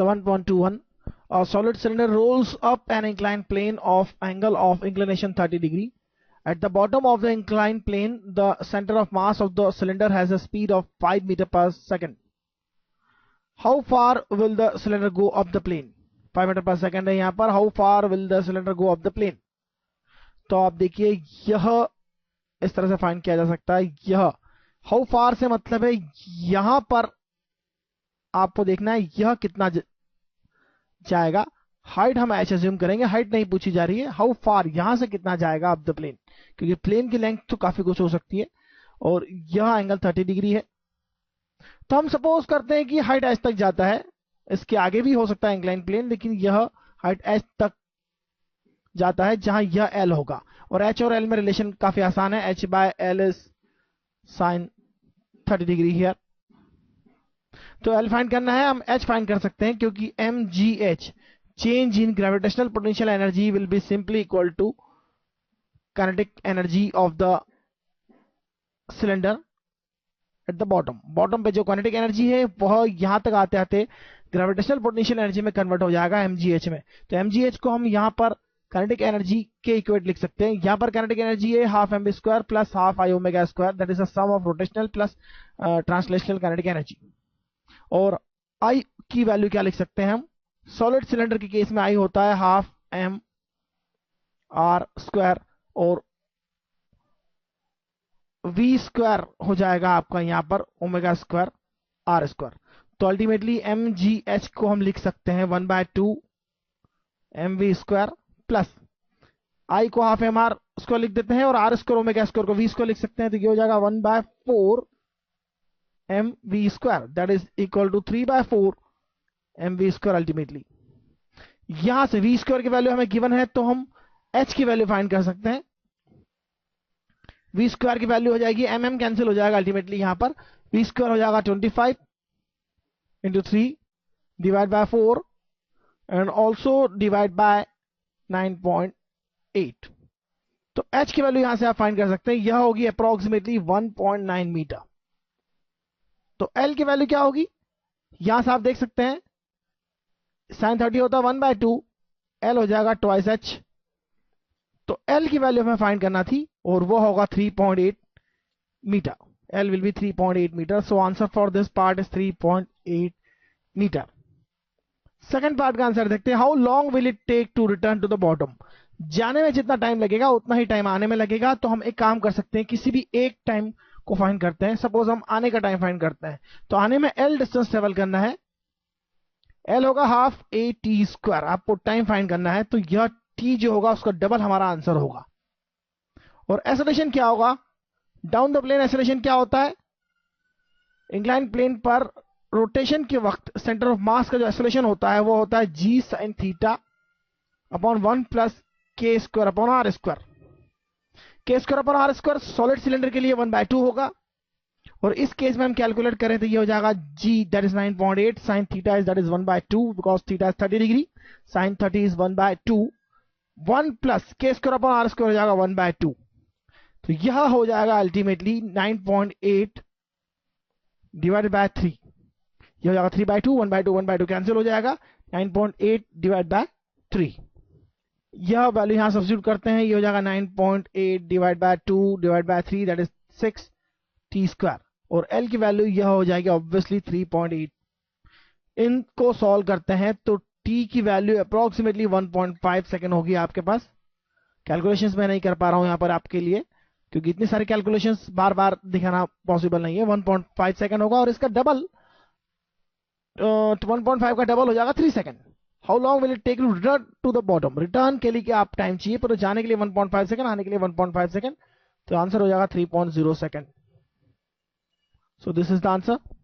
So 1.21. A solid cylinder rolls up an inclined plane of angle of inclination 30 degree. At the bottom of the inclined plane, the center of mass of the cylinder has a speed of 5 meter per second. How far will the cylinder go up the plane? 5 metre पर second है यहाँ पर. How far will the cylinder go up the plane? तो आप देखिए यह इस तरह से फाइंड किया जा सकता है. यह how far से मतलब है यहां पर आपको देखना है यह कितना जाएगा. हाइट हम h अज्यूम करेंगे, हाइट नहीं पूछी जा रही है. हाउ फार यहां से कितना जाएगा अप द प्लेन, क्योंकि प्लेन की लेंथ तो काफी कुछ हो सकती है और यह एंगल 30 डिग्री है. तो हम सपोज करते हैं कि हाइट h तक जाता है. इसके आगे भी हो सकता है इंक्लाइन प्लेन, लेकिन यह हाइट h तक जाता है जहां यह l होगा. और h और l में रिलेशन काफी आसान है. h by l is sine 30 degree here. तो l फाइंड करना है, हम h फाइंड कर सकते हैं क्योंकि mgh change in gravitational potential energy will be simply equal to kinetic energy of the cylinder at the bottom. Bottom पे जो kinetic energy है वह यहां तक आते आते gravitational potential energy में कन्वर्ट हो जाएगा mgh में. तो mgh को हम यहां पर kinetic energy के इक्वेट लिख सकते हैं. यहां पर kinetic energy है half mv square plus half i omega square, that is the sum of rotational plus translational kinetic energy. और I की वैल्यू क्या लिख सकते हैं हम? सॉलिड सिलेंडर के केस में I होता है हाफ m r स्क्वायर और v स्क्वायर हो जाएगा आपका यहां पर ओमेगा स्क्वायर r स्क्वायर. तो अल्टीमेटली mgh को हम लिख सकते हैं 1/2 mv स्क्वायर प्लस I को हाफ m r स्क्वायर लिख देते हैं और r स्क्वायर ओमेगा स्क्वायर को v स्क्वायर लिख सकते हैं. तो ये हो जाएगा 1/4 mv square, that is equal to 3/4 mv square ultimately. यहां से v स्क्वायर की वैल्यू हमें गिवन है तो हम h की वैल्यू फाइंड कर सकते हैं. v स्क्वायर की वैल्यू हो जाएगी mm कैंसिल हो जाएगा अल्टीमेटली. यहां पर v स्क्वायर हो जाएगा 25 into 3 divide by 4 and also divide by 9.8. तो h की वैल्यू यहां से आप फाइंड कर सकते हैं. यह होगी अप्रोक्सीमेटली 1.9 मीटर. तो l की वैल्यू क्या होगी यहां से आप देख सकते हैं. साइन 30 होता है 1/2, l हो जाएगा ट्वाइस h. तो l की वैल्यू हमें फाइंड करना थी और वो होगा 3.8 metre. l will be 3.8 metre. So answer for this part is 3.8 metre. Second part का आंसर देखते हैं. How long will it take to return to the bottom? जाने में जितना टाइम लगेगा उतना ही टाइम आने में लगेगा. तो हम एक काम कर सकते हैं, किसी भी एक टाइम को फाइंड करते हैं. सपोज हम आने का टाइम फाइंड करते हैं. तो आने में l डिस्टेंस ट्रेवल करना है. l होगा हाफ a t स्क्वायर. आपको टाइम फाइंड करना है तो यह t जो होगा उसका डबल हमारा आंसर होगा. और एक्सेलरेशन क्या होगा? डाउन द प्लेन एक्सेलरेशन क्या होता है? इंक्लाइन प्लेन पर रोटेशन के वक्त सेंटर ऑफ मास का जो एक्सेलरेशन होता है वो होता है g sin theta upon 1 plus k square upon r square. k square upon r square solid cylinder के लिए 1/2 होगा. और इस केस में हम कैलकुलेट करें तो ये हो जाएगा g that is 9.8 sin theta is that is 1/2 because theta is 30 degree. sin 30 is 1/2. 1 plus k square upon r square हो जाएगा 1/2. तो यह हो जाएगा अल्टीमेटली 9.8 डिवाइडेड बाय 3. यह हो जाएगा 3/2. 1/2 कैंसिल हो जाएगा. 9.8 डिवाइड बाय 3. यह वैल्यू यहां सब्स्टिट्यूट करते हैं. यह हो जाएगा 9.8 divide by 2 divide by 3 that is 6 t square. और l की वैल्यू यह हो जाएगी ऑब्वियसली 3.8. इनको सॉल्व करते हैं तो t की वैल्यू अप्रोक्सीमेटली 1.5 सेकंड होगी आपके पास. कैलकुलेशंस मैं नहीं कर पा रहा हूं यहां पर आपके लिए क्योंकि इतनी सारी कैलकुलेशंस बार बार दिखाना पॉसिबल नहीं है. 1.5 सेकंड होगा और इसका डबल 1.5 का डबल हो जाएगा 3 second. How long will it take to return to the bottom? Return के लिए क्या आप टाइम चाहिए, पर जाने के लिए 1.5 सेकंड, आने के लिए 1.5 सेकंड. तो आंसर हो जाएगा 3.0 second. So this is the answer.